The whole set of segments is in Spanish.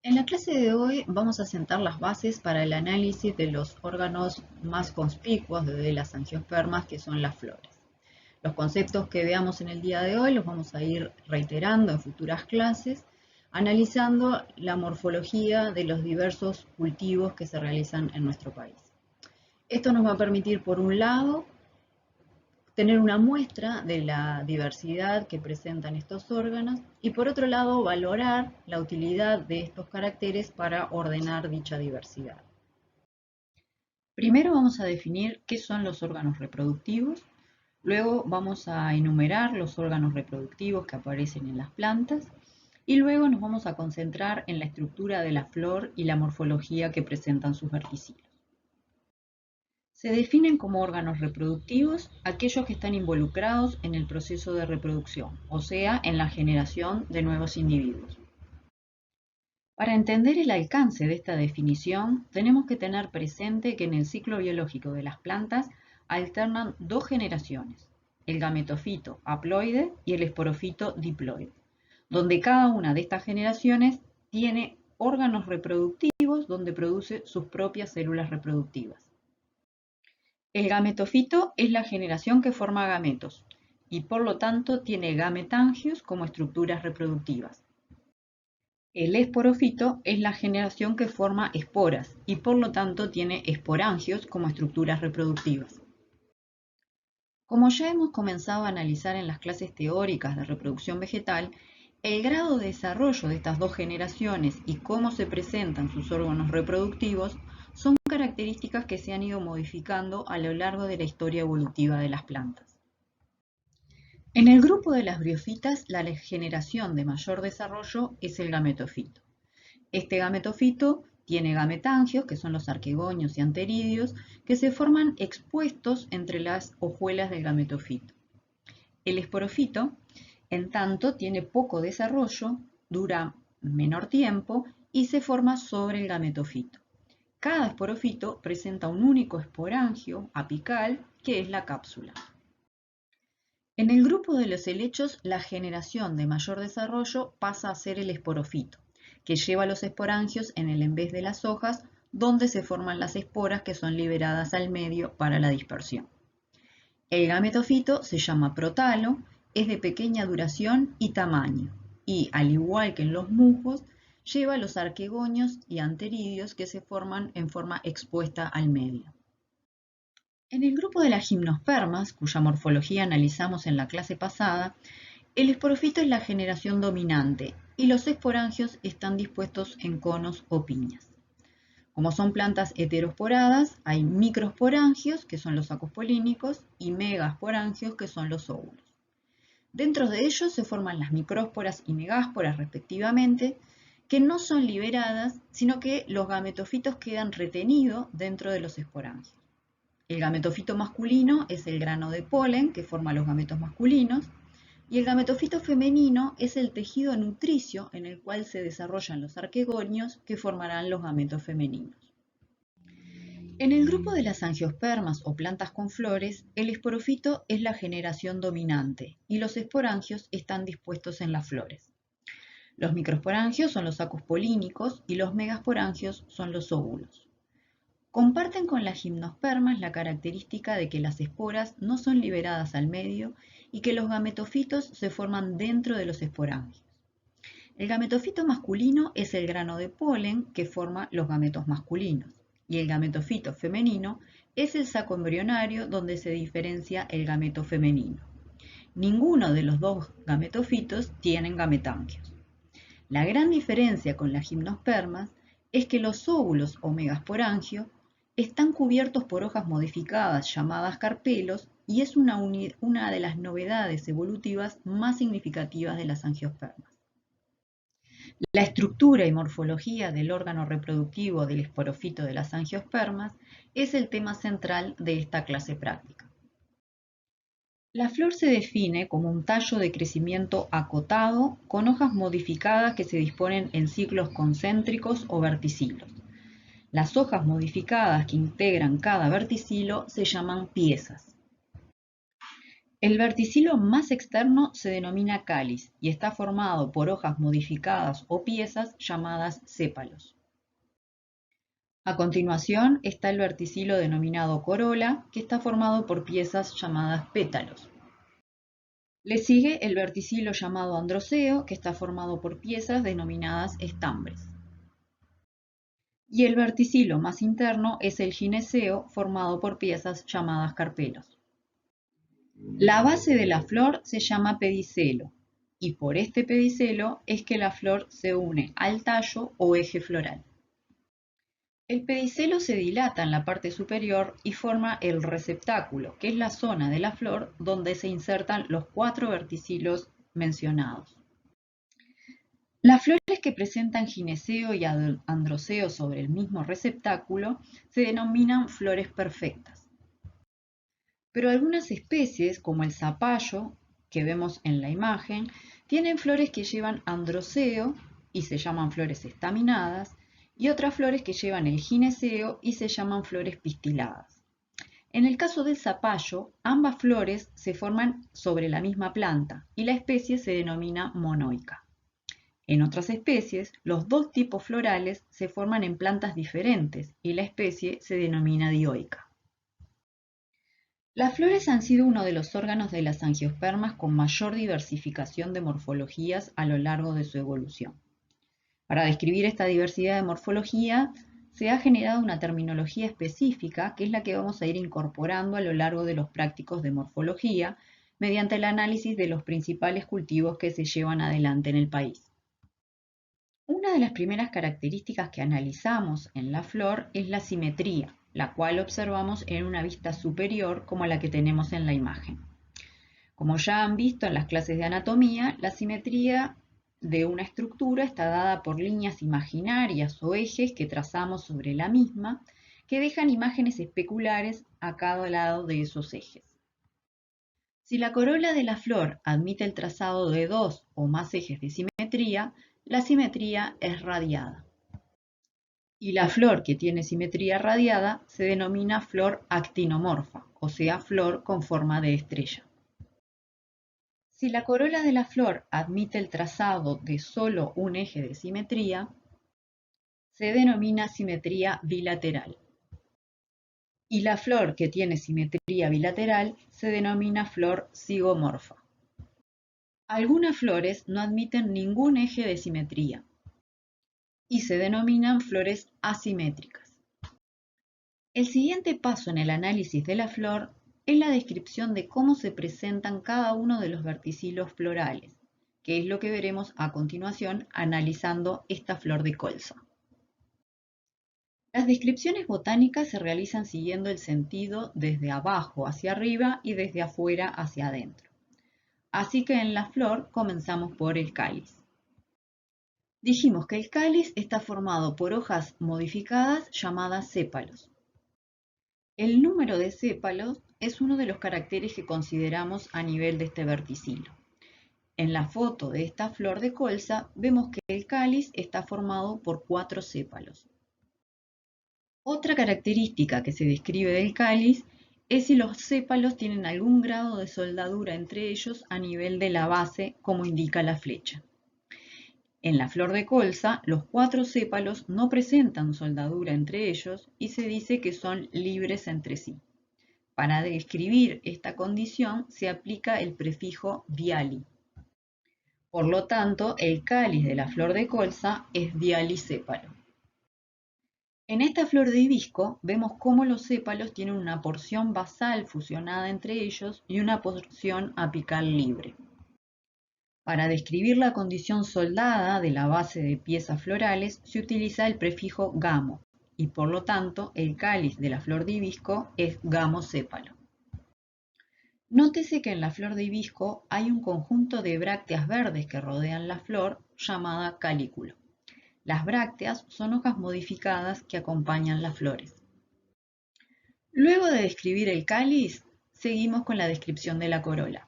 En la clase de hoy vamos a sentar las bases para el análisis de los órganos más conspicuos de las angiospermas, que son las flores. Los conceptos que veamos en el día de hoy los vamos a ir reiterando en futuras clases, analizando la morfología de los diversos cultivos que se realizan en nuestro país. Esto nos va a permitir, por un lado, tener una muestra de la diversidad que presentan estos órganos y, por otro lado, valorar la utilidad de estos caracteres para ordenar dicha diversidad. Primero vamos a definir qué son los órganos reproductivos, luego vamos a enumerar los órganos reproductivos que aparecen en las plantas y luego nos vamos a concentrar en la estructura de la flor y la morfología que presentan sus verticilos. Se definen como órganos reproductivos aquellos que están involucrados en el proceso de reproducción, o sea, en la generación de nuevos individuos. Para entender el alcance de esta definición, tenemos que tener presente que en el ciclo biológico de las plantas alternan dos generaciones, el gametofito haploide y el esporofito diploide, donde cada una de estas generaciones tiene órganos reproductivos donde produce sus propias células reproductivas. El gametofito es la generación que forma gametos y por lo tanto tiene gametangios como estructuras reproductivas. El esporofito es la generación que forma esporas y por lo tanto tiene esporangios como estructuras reproductivas. Como ya hemos comenzado a analizar en las clases teóricas de reproducción vegetal, el grado de desarrollo de estas dos generaciones y cómo se presentan sus órganos reproductivos son características que se han ido modificando a lo largo de la historia evolutiva de las plantas. En el grupo de las briófitas, la generación de mayor desarrollo es el gametofito. Este gametofito tiene gametangios, que son los arquegonios y anteridios, que se forman expuestos entre las hojuelas del gametofito. El esporofito, en tanto, tiene poco desarrollo, dura menor tiempo y se forma sobre el gametofito. Cada esporofito presenta un único esporangio apical, que es la cápsula. En el grupo de los helechos, la generación de mayor desarrollo pasa a ser el esporofito, que lleva los esporangios en el envés de las hojas, donde se forman las esporas que son liberadas al medio para la dispersión. El gametofito se llama protalo, es de pequeña duración y tamaño, y, al igual que en los musgos, lleva los arquegonios y anteridios que se forman en forma expuesta al medio. En el grupo de las gimnospermas, cuya morfología analizamos en la clase pasada, el esporofito es la generación dominante y los esporangios están dispuestos en conos o piñas. Como son plantas heterosporadas, hay microsporangios, que son los sacos polínicos, y megasporangios, que son los óvulos. Dentro de ellos se forman las micrósporas y megásporas respectivamente, que no son liberadas, sino que los gametofitos quedan retenidos dentro de los esporangios. El gametofito masculino es el grano de polen que forma los gametos masculinos, y el gametofito femenino es el tejido nutricio en el cual se desarrollan los arquegonios que formarán los gametos femeninos. En el grupo de las angiospermas o plantas con flores, el esporofito es la generación dominante y los esporangios están dispuestos en las flores. Los microsporangios son los sacos polínicos y los megasporangios son los óvulos. Comparten con las gimnospermas la característica de que las esporas no son liberadas al medio y que los gametofitos se forman dentro de los esporangios. El gametofito masculino es el grano de polen que forma los gametos masculinos y el gametofito femenino es el saco embrionario donde se diferencia el gameto femenino. Ninguno de los dos gametofitos tienen gametangios. La gran diferencia con las gimnospermas es que los óvulos o megasporangios están cubiertos por hojas modificadas llamadas carpelos y es una de las novedades evolutivas más significativas de las angiospermas. La estructura y morfología del órgano reproductivo del esporofito de las angiospermas es el tema central de esta clase práctica. La flor se define como un tallo de crecimiento acotado con hojas modificadas que se disponen en ciclos concéntricos o verticilos. Las hojas modificadas que integran cada verticilo se llaman piezas. El verticilo más externo se denomina cáliz y está formado por hojas modificadas o piezas llamadas sépalos. A continuación está el verticilo denominado corola, que está formado por piezas llamadas pétalos. Le sigue el verticilo llamado androceo, que está formado por piezas denominadas estambres. Y el verticilo más interno es el gineceo, formado por piezas llamadas carpelos. La base de la flor se llama pedicelo, y por este pedicelo es que la flor se une al tallo o eje floral. El pedicelo se dilata en la parte superior y forma el receptáculo, que es la zona de la flor donde se insertan los 4 verticilos mencionados. Las flores que presentan gineceo y androceo sobre el mismo receptáculo se denominan flores perfectas. Pero algunas especies, como el zapallo, que vemos en la imagen, tienen flores que llevan androceo y se llaman flores estaminadas, y otras flores que llevan el gineceo y se llaman flores pistiladas. En el caso del zapallo, ambas flores se forman sobre la misma planta y la especie se denomina monoica. En otras especies, los dos tipos florales se forman en plantas diferentes y la especie se denomina dioica. Las flores han sido uno de los órganos de las angiospermas con mayor diversificación de morfologías a lo largo de su evolución. Para describir esta diversidad de morfología, se ha generado una terminología específica que es la que vamos a ir incorporando a lo largo de los prácticos de morfología mediante el análisis de los principales cultivos que se llevan adelante en el país. Una de las primeras características que analizamos en la flor es la simetría, la cual observamos en una vista superior como la que tenemos en la imagen. Como ya han visto en las clases de anatomía, la simetría de una estructura está dada por líneas imaginarias o ejes que trazamos sobre la misma, que dejan imágenes especulares a cada lado de esos ejes. Si la corola de la flor admite el trazado de 2 o más ejes de simetría, la simetría es radiada. Y la flor que tiene simetría radiada se denomina flor actinomorfa, o sea, flor con forma de estrella. Si la corola de la flor admite el trazado de solo un eje de simetría, se denomina simetría bilateral. Y la flor que tiene simetría bilateral se denomina flor zigomorfa. Algunas flores no admiten ningún eje de simetría y se denominan flores asimétricas. El siguiente paso en el análisis de la flor es la descripción de cómo se presentan cada uno de los verticilos florales, que es lo que veremos a continuación analizando esta flor de colza. Las descripciones botánicas se realizan siguiendo el sentido desde abajo hacia arriba y desde afuera hacia adentro. Así que en la flor comenzamos por el cáliz. Dijimos que el cáliz está formado por hojas modificadas llamadas sépalos. El número de sépalos es uno de los caracteres que consideramos a nivel de este verticilo. En la foto de esta flor de colza vemos que el cáliz está formado por 4 sépalos. Otra característica que se describe del cáliz es si los sépalos tienen algún grado de soldadura entre ellos a nivel de la base, como indica la flecha. En la flor de colza, los 4 sépalos no presentan soldadura entre ellos y se dice que son libres entre sí. Para describir esta condición se aplica el prefijo diali. Por lo tanto, el cáliz de la flor de colza es dialisépalo. En esta flor de hibisco vemos cómo los sépalos tienen una porción basal fusionada entre ellos y una porción apical libre. Para describir la condición soldada de la base de piezas florales se utiliza el prefijo gamo y por lo tanto el cáliz de la flor de hibisco es gamosépalo. Nótese que en la flor de hibisco hay un conjunto de brácteas verdes que rodean la flor llamada calículo. Las brácteas son hojas modificadas que acompañan las flores. Luego de describir el cáliz, seguimos con la descripción de la corola.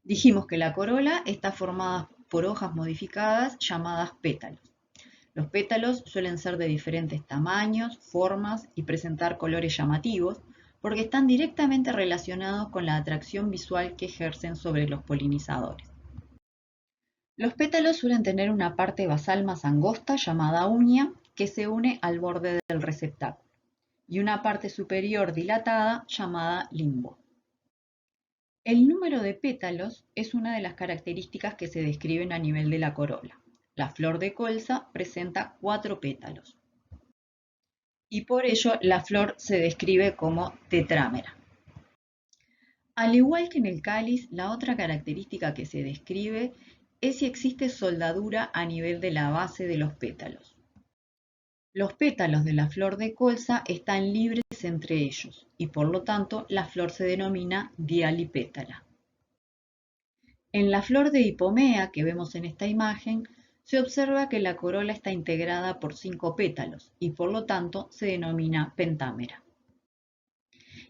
Dijimos que la corola está formada por hojas modificadas llamadas pétalos. Los pétalos suelen ser de diferentes tamaños, formas y presentar colores llamativos, porque están directamente relacionados con la atracción visual que ejercen sobre los polinizadores. Los pétalos suelen tener una parte basal más angosta llamada uña que se une al borde del receptáculo y una parte superior dilatada llamada limbo. El número de pétalos es una de las características que se describen a nivel de la corola. La flor de colza presenta 4 pétalos y por ello la flor se describe como tetrámera. Al igual que en el cáliz, la otra característica que se describe es si existe soldadura a nivel de la base de los pétalos. Los pétalos de la flor de colza están libres entre ellos y por lo tanto la flor se denomina dialipétala. En la flor de hipomea que vemos en esta imagen, se observa que la corola está integrada por 5 pétalos y por lo tanto se denomina pentámera.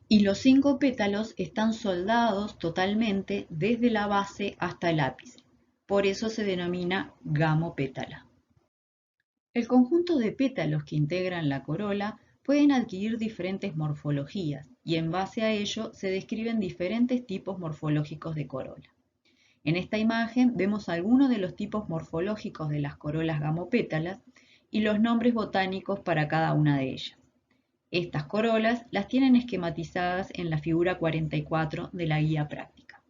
Y los 5 pétalos están soldados totalmente desde la base hasta el ápice. Por eso se denomina gamopétala. El conjunto de pétalos que integran la corola pueden adquirir diferentes morfologías y en base a ello se describen diferentes tipos morfológicos de corola. En esta imagen vemos algunos de los tipos morfológicos de las corolas gamopétalas y los nombres botánicos para cada una de ellas. Estas corolas las tienen esquematizadas en la figura 44 de la guía práctica.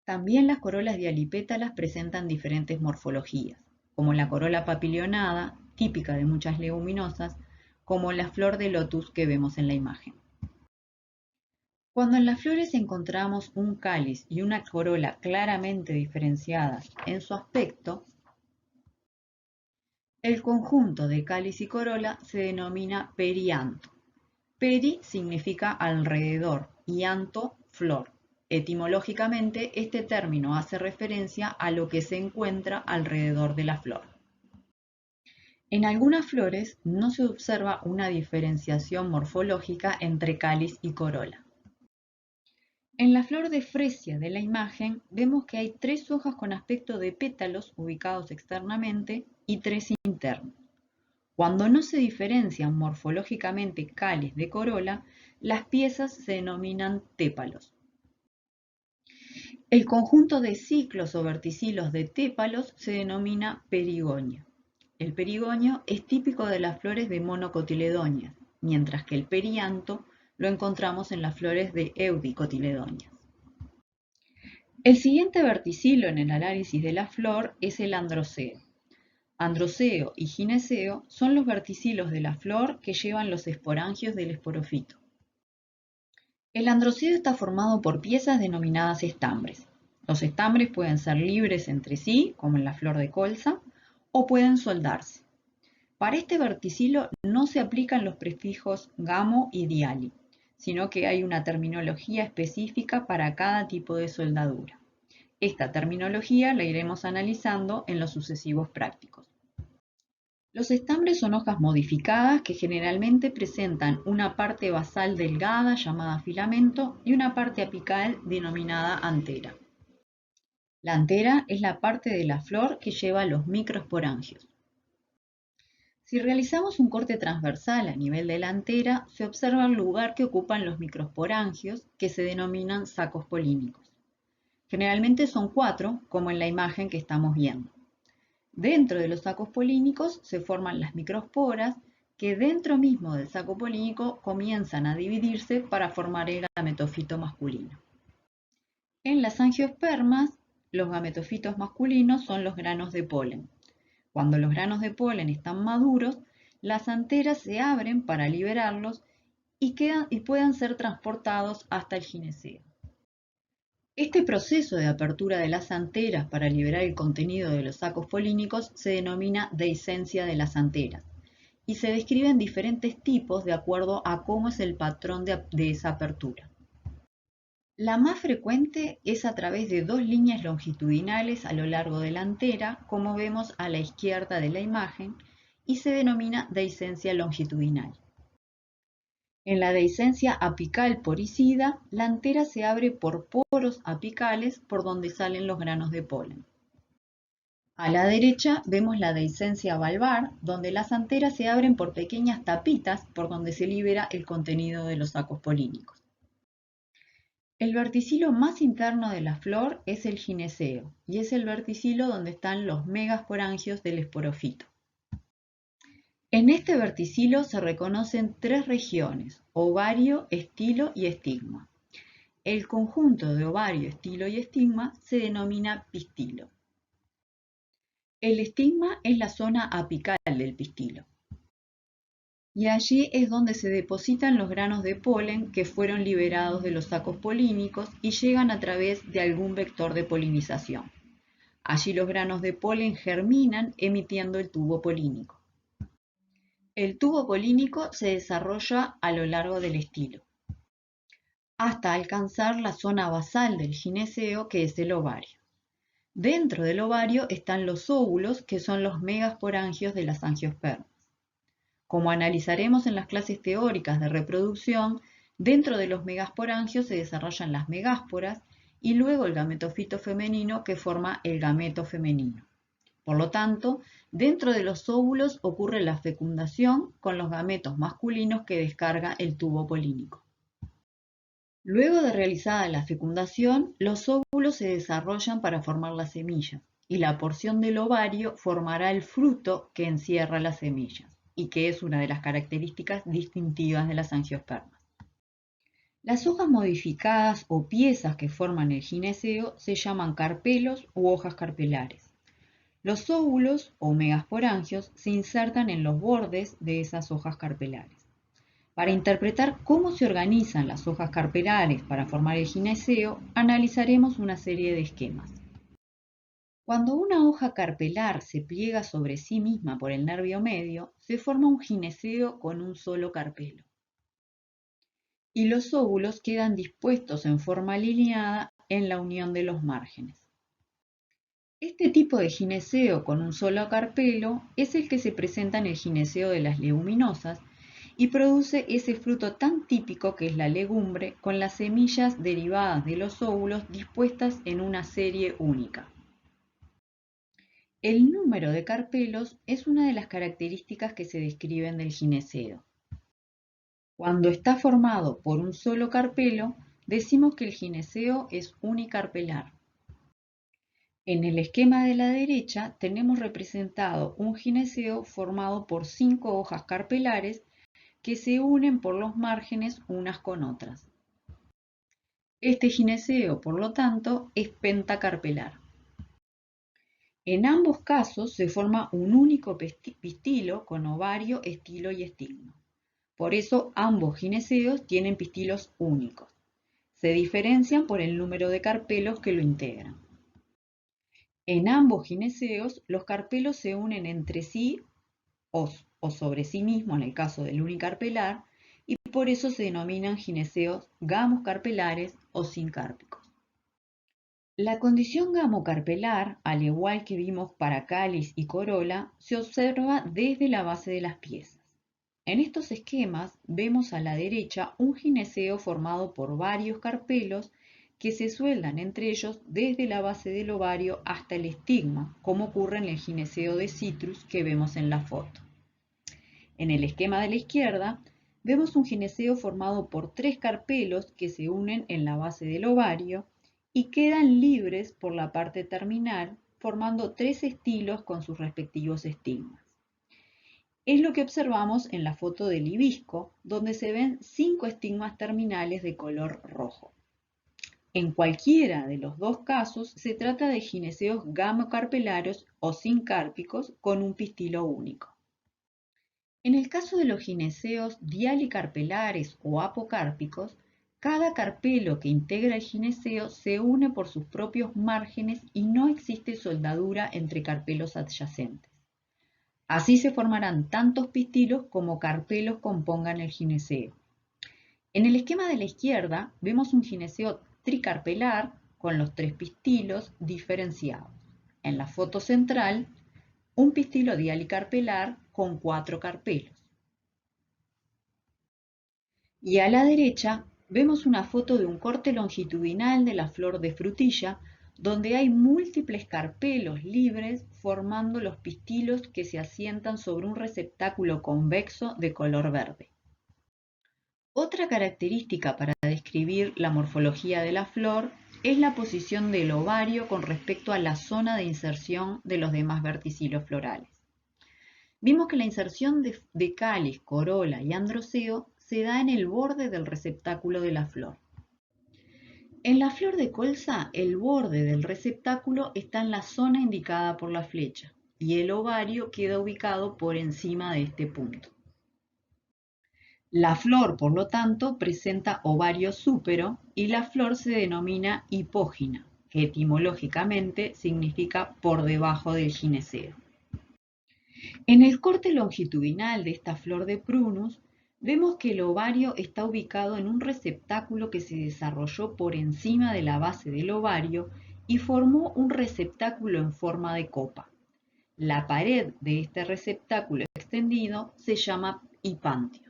También las corolas dialipétalas presentan diferentes morfologías, como la corola papilionada, típica de muchas leguminosas, como la flor de lotus que vemos en la imagen. Cuando en las flores encontramos un cáliz y una corola claramente diferenciadas en su aspecto, el conjunto de cáliz y corola se denomina perianto. Peri significa alrededor y anto, flor. Etimológicamente, este término hace referencia a lo que se encuentra alrededor de la flor. En algunas flores no se observa una diferenciación morfológica entre cáliz y corola. En la flor de fresia de la imagen vemos que hay 3 hojas con aspecto de pétalos ubicados externamente y 3 internos. Cuando no se diferencian morfológicamente cáliz de corola, las piezas se denominan tépalos. El conjunto de ciclos o verticilos de tépalos se denomina perigonio. El perigonio es típico de las flores de monocotiledóneas, mientras que el perianto lo encontramos en las flores de eudicotiledóneas. El siguiente verticilo en el análisis de la flor es el androceo. Androceo y gineceo son los verticilos de la flor que llevan los esporangios del esporofito. El androceo está formado por piezas denominadas estambres. Los estambres pueden ser libres entre sí, como en la flor de colza, o pueden soldarse. Para este verticilo no se aplican los prefijos gamo y diali, sino que hay una terminología específica para cada tipo de soldadura. Esta terminología la iremos analizando en los sucesivos prácticos. Los estambres son hojas modificadas que generalmente presentan una parte basal delgada llamada filamento y una parte apical denominada antera. La antera es la parte de la flor que lleva los microesporangios. Si realizamos un corte transversal a nivel de la antera, se observa el lugar que ocupan los microesporangios, que se denominan sacos polínicos. Generalmente son 4, como en la imagen que estamos viendo. Dentro de los sacos polínicos se forman las microesporas, que dentro mismo del saco polínico comienzan a dividirse para formar el gametofito masculino. En las angiospermas, los gametofitos masculinos son los granos de polen. Cuando los granos de polen están maduros, las anteras se abren para liberarlos y puedan ser transportados hasta el gineceo. Este proceso de apertura de las anteras para liberar el contenido de los sacos polínicos se denomina dehiscencia de las anteras y se describen diferentes tipos de acuerdo a cómo es el patrón de esa apertura. La más frecuente es a través de 2 líneas longitudinales a lo largo de la antera, como vemos a la izquierda de la imagen, y se denomina dehiscencia longitudinal. En la dehiscencia apical poricida, la antera se abre por poros apicales por donde salen los granos de polen. A la derecha vemos la dehiscencia valvar, donde las anteras se abren por pequeñas tapitas por donde se libera el contenido de los sacos polínicos. El verticilo más interno de la flor es el gineceo y es el verticilo donde están los megasporangios del esporofito. En este verticilo se reconocen tres regiones: ovario, estilo y estigma. El conjunto de ovario, estilo y estigma se denomina pistilo. El estigma es la zona apical del pistilo. Y allí es donde se depositan los granos de polen que fueron liberados de los sacos polínicos y llegan a través de algún vector de polinización. Allí los granos de polen germinan emitiendo el tubo polínico. El tubo polínico se desarrolla a lo largo del estilo, hasta alcanzar la zona basal del gineceo, que es el ovario. Dentro del ovario están los óvulos, que son los megasporangios de las angiospermas. Como analizaremos en las clases teóricas de reproducción, dentro de los megasporangios se desarrollan las megásporas y luego el gametofito femenino, que forma el gameto femenino. Por lo tanto, dentro de los óvulos ocurre la fecundación con los gametos masculinos que descarga el tubo polínico. Luego de realizada la fecundación, los óvulos se desarrollan para formar las semillas y la porción del ovario formará el fruto que encierra las semillas y que es una de las características distintivas de las angiospermas. Las hojas modificadas o piezas que forman el gineceo se llaman carpelos u hojas carpelares. Los óvulos o megasporangios se insertan en los bordes de esas hojas carpelares. Para interpretar cómo se organizan las hojas carpelares para formar el gineceo, analizaremos una serie de esquemas. Cuando una hoja carpelar se pliega sobre sí misma por el nervio medio, se forma un gineceo con un solo carpelo. Y los óvulos quedan dispuestos en forma alineada en la unión de los márgenes. Este tipo de gineceo con un solo carpelo es el que se presenta en el gineceo de las leguminosas y produce ese fruto tan típico que es la legumbre, con las semillas derivadas de los óvulos dispuestas en una serie única. El número de carpelos es una de las características que se describen del gineceo. Cuando está formado por un solo carpelo, decimos que el gineceo es unicarpelar. En el esquema de la derecha tenemos representado un gineceo formado por 5 hojas carpelares que se unen por los márgenes unas con otras. Este gineceo, por lo tanto, es pentacarpelar. En ambos casos se forma un único pistilo con ovario, estilo y estigma. Por eso ambos gineceos tienen pistilos únicos. Se diferencian por el número de carpelos que lo integran. En ambos gineceos los carpelos se unen entre sí o sobre sí mismos en el caso del unicarpelar, y por eso se denominan gineceos gamoscarpelares o sincárpicos. La condición gamocarpelar, al igual que vimos para cáliz y corola, se observa desde la base de las piezas. En estos esquemas vemos a la derecha un gineceo formado por varios carpelos que se sueldan entre ellos desde la base del ovario hasta el estigma, como ocurre en el gineceo de citrus que vemos en la foto. En el esquema de la izquierda vemos un gineceo formado por 3 carpelos que se unen en la base del ovario y quedan libres por la parte terminal, formando 3 estilos con sus respectivos estigmas. Es lo que observamos en la foto del hibisco, donde se ven 5 estigmas terminales de color rojo. En cualquiera de los dos casos se trata de gineceos gamocarpelarios o sincárpicos con un pistilo único. En el caso de los gineceos dialicarpelares o apocárpicos, cada carpelo que integra el gineceo se une por sus propios márgenes y no existe soldadura entre carpelos adyacentes. Así se formarán tantos pistilos como carpelos compongan el gineceo. En el esquema de la izquierda vemos un gineceo tricarpelar con los 3 pistilos diferenciados. En la foto central, un pistilo dialicarpelar con 4 carpelos. Y a la derecha vemos una foto de un corte longitudinal de la flor de frutilla, donde hay múltiples carpelos libres formando los pistilos que se asientan sobre un receptáculo convexo de color verde. Otra característica para describir la morfología de la flor es la posición del ovario con respecto a la zona de inserción de los demás verticilos florales. Vimos que la inserción de cáliz, corola y androceo se da en el borde del receptáculo de la flor. En la flor de colza, el borde del receptáculo está en la zona indicada por la flecha y el ovario queda ubicado por encima de este punto. La flor, por lo tanto, presenta ovario súpero y la flor se denomina hipógina, que etimológicamente significa por debajo del gineceo. En el corte longitudinal de esta flor de prunus, vemos que el ovario está ubicado en un receptáculo que se desarrolló por encima de la base del ovario y formó un receptáculo en forma de copa. La pared de este receptáculo extendido se llama hipantio.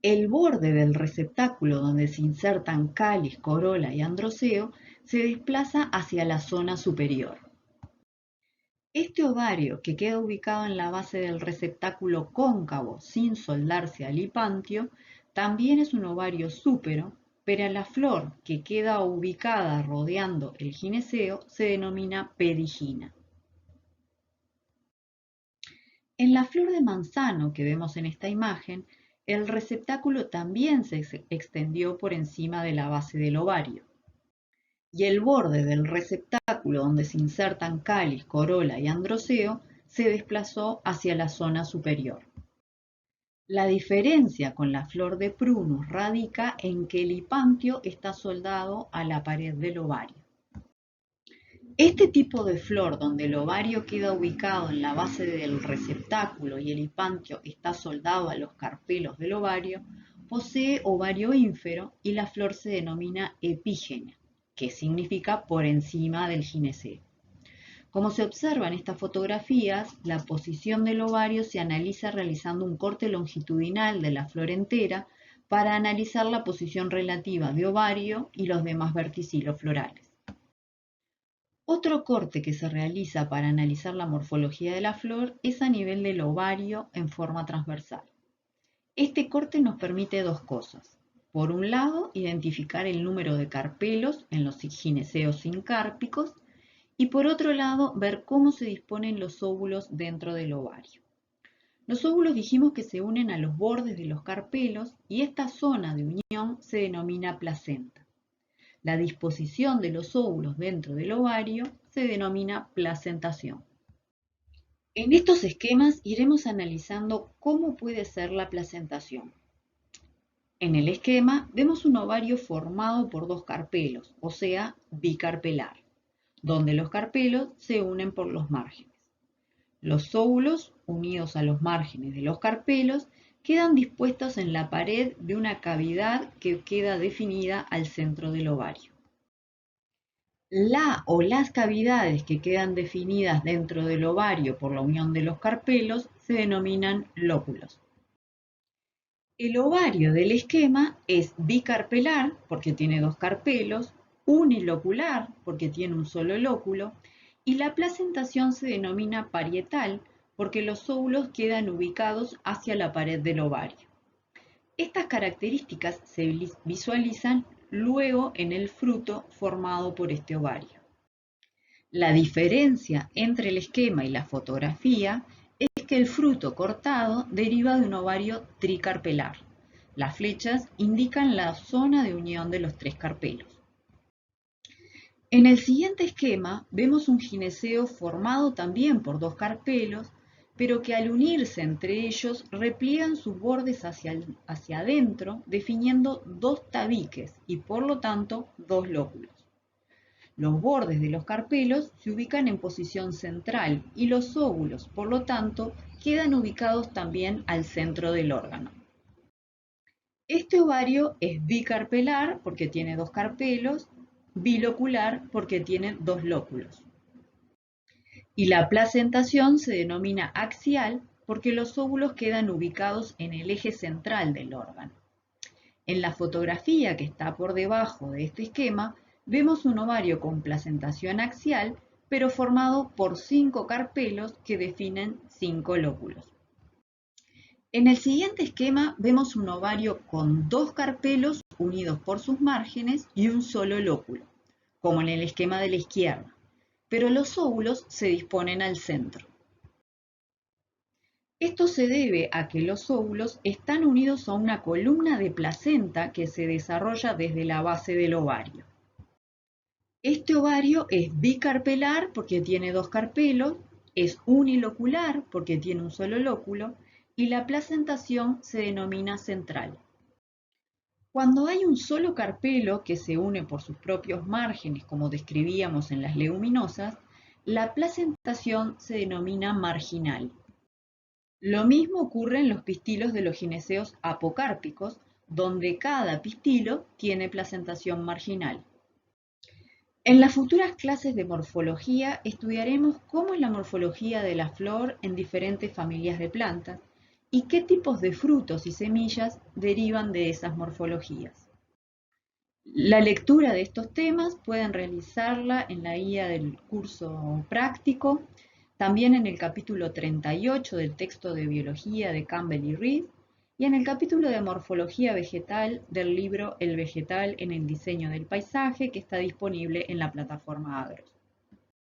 El borde del receptáculo donde se insertan cáliz, corola y androceo se desplaza hacia la zona superior. Este ovario, que queda ubicado en la base del receptáculo cóncavo sin soldarse al hipantio, también es un ovario súpero, pero la flor, que queda ubicada rodeando el gineceo, se denomina perigina. En la flor de manzano que vemos en esta imagen, el receptáculo también se extendió por encima de la base del ovario. Y el borde del receptáculo donde se insertan cáliz, corola y androceo se desplazó hacia la zona superior. La diferencia con la flor de prunus radica en que el hipantio está soldado a la pared del ovario. Este tipo de flor, donde el ovario queda ubicado en la base del receptáculo y el hipantio está soldado a los carpelos del ovario, posee ovario ínfero y la flor se denomina epígena, que significa por encima del gineceo. Como se observa en estas fotografías, la posición del ovario se analiza realizando un corte longitudinal de la flor entera para analizar la posición relativa de ovario y los demás verticilos florales. Otro corte que se realiza para analizar la morfología de la flor es a nivel del ovario en forma transversal. Este corte nos permite dos cosas. Por un lado, identificar el número de carpelos en los gineceos sincárpicos y por otro lado, ver cómo se disponen los óvulos dentro del ovario. Los óvulos dijimos que se unen a los bordes de los carpelos y esta zona de unión se denomina placenta. La disposición de los óvulos dentro del ovario se denomina placentación. En estos esquemas iremos analizando cómo puede ser la placentación. En el esquema vemos un ovario formado por dos carpelos, o sea, bicarpelar, donde los carpelos se unen por los márgenes. Los óvulos, unidos a los márgenes de los carpelos, quedan dispuestos en la pared de una cavidad que queda definida al centro del ovario. La o las cavidades que quedan definidas dentro del ovario por la unión de los carpelos se denominan lóculos. El ovario del esquema es bicarpelar porque tiene dos carpelos, unilocular porque tiene un solo lóculo y la placentación se denomina parietal porque los óvulos quedan ubicados hacia la pared del ovario. Estas características se visualizan luego en el fruto formado por este ovario. La diferencia entre el esquema y la fotografía es que el fruto cortado deriva de un ovario tricarpelar. Las flechas indican la zona de unión de los tres carpelos. En el siguiente esquema vemos un gineceo formado también por dos carpelos, pero que al unirse entre ellos repliegan sus bordes hacia adentro, definiendo dos tabiques y por lo tanto dos lóculos. Los bordes de los carpelos se ubican en posición central y los óvulos, por lo tanto, quedan ubicados también al centro del órgano. Este ovario es bicarpelar porque tiene dos carpelos, bilocular porque tiene dos lóculos. Y la placentación se denomina axial porque los óvulos quedan ubicados en el eje central del órgano. En la fotografía que está por debajo de este esquema, vemos un ovario con placentación axial, pero formado por 5 carpelos que definen 5 lóculos. En el siguiente esquema vemos un ovario con 2 carpelos unidos por sus márgenes y un solo lóculo, como en el esquema de la izquierda, pero los óvulos se disponen al centro. Esto se debe a que los óvulos están unidos a una columna de placenta que se desarrolla desde la base del ovario. Este ovario es bicarpelar porque tiene 2 carpelos, es unilocular porque tiene un solo lóculo y la placentación se denomina central. Cuando hay un solo carpelo que se une por sus propios márgenes, como describíamos en las leguminosas, la placentación se denomina marginal. Lo mismo ocurre en los pistilos de los gineceos apocárpicos, donde cada pistilo tiene placentación marginal. En las futuras clases de morfología estudiaremos cómo es la morfología de la flor en diferentes familias de plantas y qué tipos de frutos y semillas derivan de esas morfologías. La lectura de estos temas pueden realizarla en la guía del curso práctico, también en el capítulo 38 del texto de biología de Campbell y Reed, y en el capítulo de morfología vegetal del libro El vegetal en el diseño del paisaje, que está disponible en la plataforma Agros.